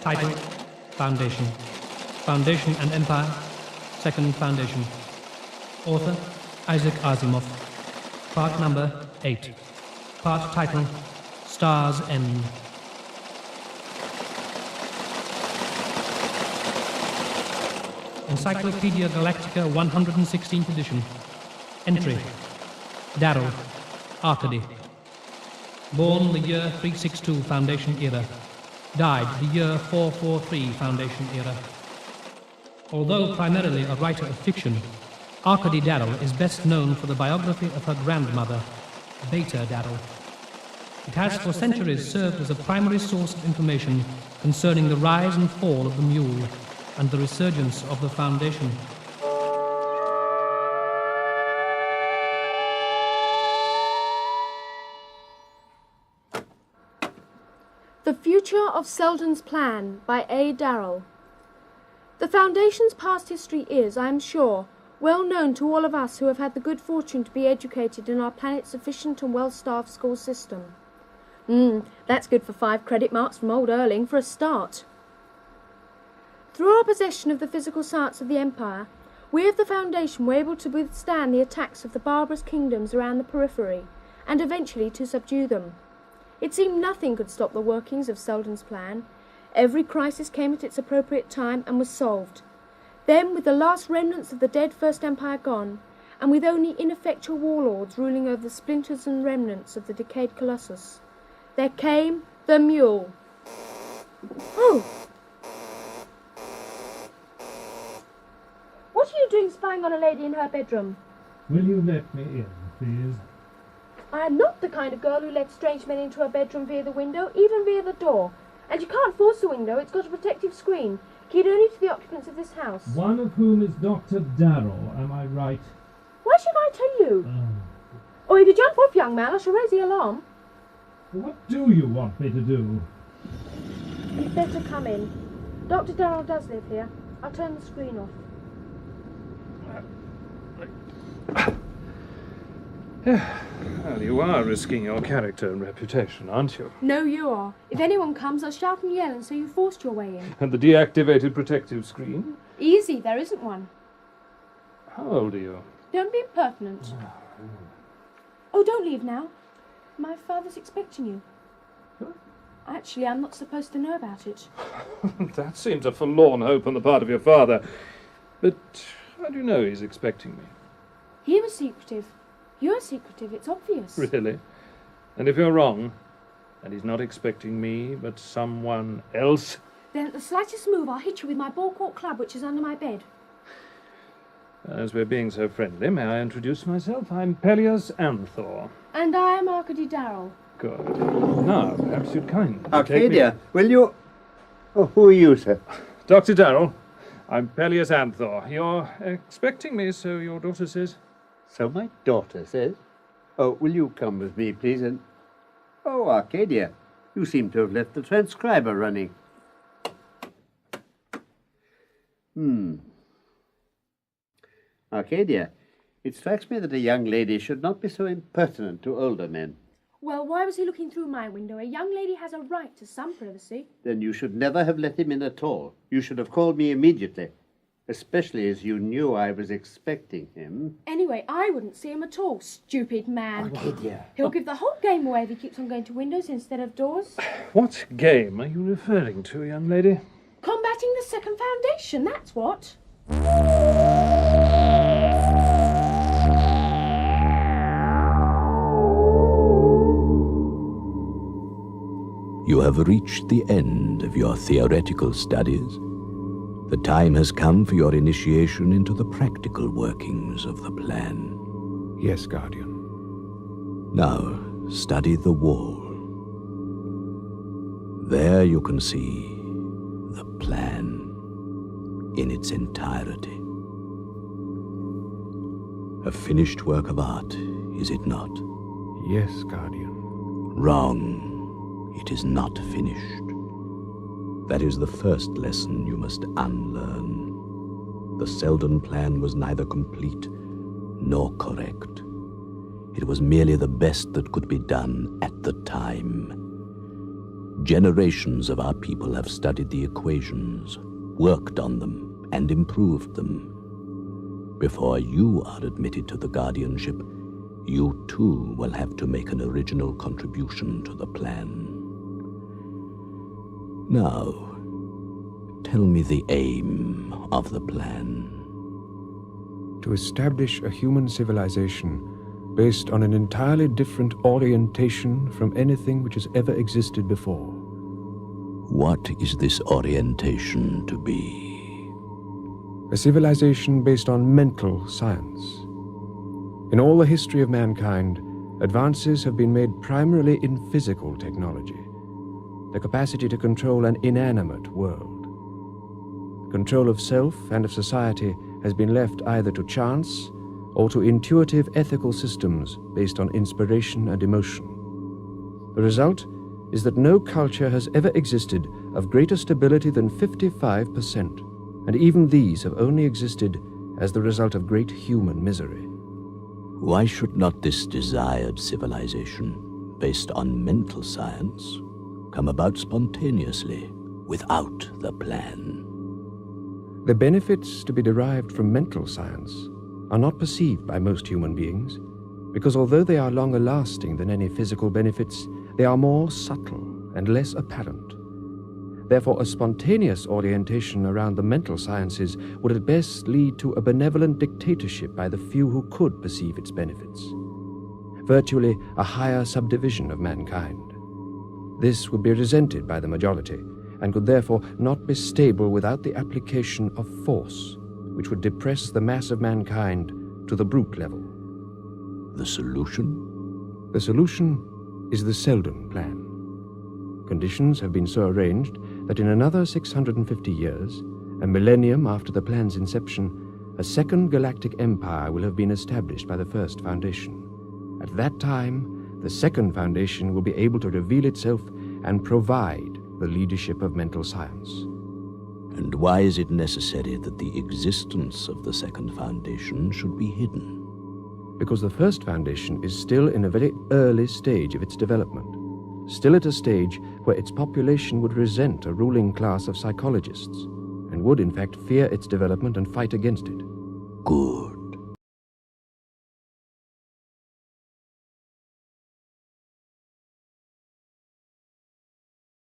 Title, Foundation. Foundation and Empire, Second Foundation. Author, Isaac Asimov. Part number 8. Part title, Star's End. Encyclopedia Galactica 116th edition. Entry, Darrow, Arcady. Born the year 362 Foundation era. Died the year 443 Foundation era. Although primarily a writer of fiction, Arcady Darrow is best known for the biography of her grandmother, Beta Darrow. It has for centuries served as a primary source of information concerning the rise and fall of the mule and the resurgence of the Foundation. The Future of Selden's Plan by A. Darrell. The Foundation's past history is, I am sure, well known to all of us who have had the good fortune to be educated in our planet's efficient and well-staffed school system. That's good for 5 credit marks from old Erling for a start. Through our possession of the physical science of the Empire, we of the Foundation were able to withstand the attacks of the barbarous kingdoms around the periphery, and eventually to subdue them. It seemed nothing could stop the workings of Selden's plan. Every crisis came at its appropriate time and was solved. Then, with the last remnants of the dead First Empire gone, and with only ineffectual warlords ruling over the splinters and remnants of the decayed Colossus, there came the mule. Oh! What are you doing spying on a lady in her bedroom? Will you let me in, please? I am not the kind of girl who lets strange men into her bedroom via the window, even via the door. And you can't force the window, it's got a protective screen, keyed only to the occupants of this house. One of whom is Dr. Darrow, am I right? Why should I tell you? Or if you jump off, young man, I shall raise the alarm. What do you want me to do? You'd better come in. Dr. Darrow does live here. I'll turn the screen off. Well, you are risking your character and reputation, aren't you? No, you are. If anyone comes, I'll shout and yell and say you forced your way in. And the deactivated protective screen? Easy, there isn't one. How old are you? Don't be impertinent. Oh, don't leave now. My father's expecting you. Huh? Actually, I'm not supposed to know about it. That seems a forlorn hope on the part of your father. But how do you know he's expecting me? He was secretive. You're secretive, it's obvious. Really? And if you're wrong, and he's not expecting me, but someone else? Then at the slightest move, I'll hit you with my ball court club, which is under my bed. As we're being so friendly, may I introduce myself? I'm Peleus Anthor. And I am Arcady Darrow. Good. Now, perhaps you'd kindly Arcadia, will you... Oh, who are you, sir? Dr. Darrow, I'm Peleus Anthor. You're expecting me, so your daughter says? So my daughter says. Oh, will you come with me, please? And oh, Arcadia, you seem to have left the transcriber running. Arcadia, it strikes me that a young lady should not be so impertinent to older men. Well, why was he looking through my window? A young lady has a right to some privacy. Then you should never have let him in at all. You should have called me immediately. Especially as you knew I was expecting him. Anyway, I wouldn't see him at all, stupid man. Arcadia. He'll give the whole game away if he keeps on going to windows instead of doors. What game are you referring to, young lady? Combating the Second Foundation, that's what. You have reached the end of your theoretical studies. The time has come for your initiation into the practical workings of the plan. Yes, Guardian. Now, study the wall. There you can see the plan in its entirety. A finished work of art, is it not? Yes, Guardian. Wrong. It is not finished. That is the first lesson you must unlearn. The Selden plan was neither complete nor correct. It was merely the best that could be done at the time. Generations of our people have studied the equations, worked on them, and improved them. Before you are admitted to the guardianship, you too will have to make an original contribution to the plan. Now, tell me the aim of the plan. To establish a human civilization based on an entirely different orientation from anything which has ever existed before. What is this orientation to be? A civilization based on mental science. In all the history of mankind, advances have been made primarily in physical technology, the capacity to control an inanimate world. Control of self and of society has been left either to chance or to intuitive ethical systems based on inspiration and emotion. The result is that no culture has ever existed of greater stability than 55%, and even these have only existed as the result of great human misery. Why should not this desired civilization, based on mental science, come about spontaneously, without the plan? The benefits to be derived from mental science are not perceived by most human beings, because although they are longer lasting than any physical benefits, they are more subtle and less apparent. Therefore, a spontaneous orientation around the mental sciences would at best lead to a benevolent dictatorship by the few who could perceive its benefits, virtually a higher subdivision of mankind. This would be resented by the majority, and could therefore not be stable without the application of force, which would depress the mass of mankind to the brute level. The solution? The solution is the Selden plan. Conditions have been so arranged that in another 650 years, a millennium after the plan's inception, a second galactic empire will have been established by the first foundation. At that time, the second foundation will be able to reveal itself and provide the leadership of mental science. And why is it necessary that the existence of the second foundation should be hidden? Because the first foundation is still in a very early stage of its development, still at a stage where its population would resent a ruling class of psychologists, and would in fact fear its development and fight against it. Good.